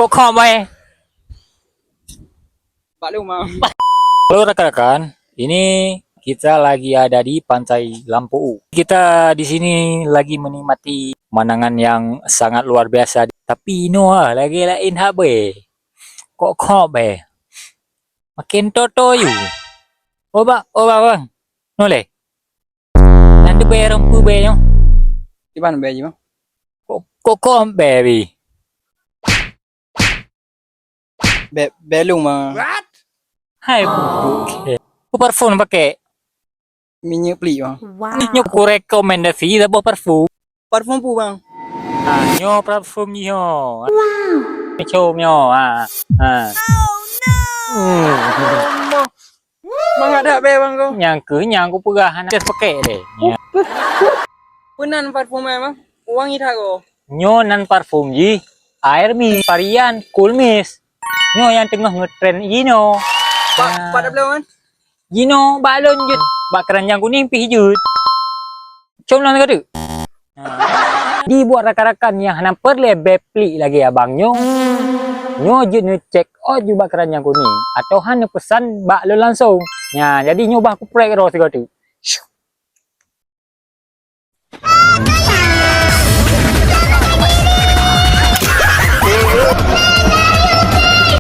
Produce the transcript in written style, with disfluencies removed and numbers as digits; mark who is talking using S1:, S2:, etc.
S1: Kok komai?
S2: Pak Lumang.
S1: Halo rekan-rekan, ini kita lagi ada di Pantai Lampu. Kita di sini lagi menikmati pemandangan yang sangat luar biasa. Tapi lagi lain habe. Kok komai? Makin toto you. Bang. Noleh. Nanti bayar rempu bayar.
S2: Di mana bayi bang?
S1: Kok komai bi?
S2: Belum bang.
S1: Hai buke. Ku parfum pakai.
S2: Minyak beli bang.
S1: Nyo ku rekomendasi sebuah parfum.
S2: Parfum pu bang.
S1: Nyo parfum nyo. Chôm nyo
S2: Bang ada be bang kau.
S1: Nyang ku pegahan just pakai deh.
S2: Punan parfum bang. Uang ita kau.
S1: Nyo nan parfum ji air mi varian cool mist. Nyo yang tengah ngetren Gino.
S2: Pada belum kan?
S1: Gino balon jut. Bak keranjang kuning pi hijut. Chôm lan kadu. Dibuat rakan-rakan yang namper lebih pli lagi abang nyo. Nyo jut ngecek juga keranjang kuning atau hanya pesan bak lo langsung. Jadi nyoba aku prek ro segala tu.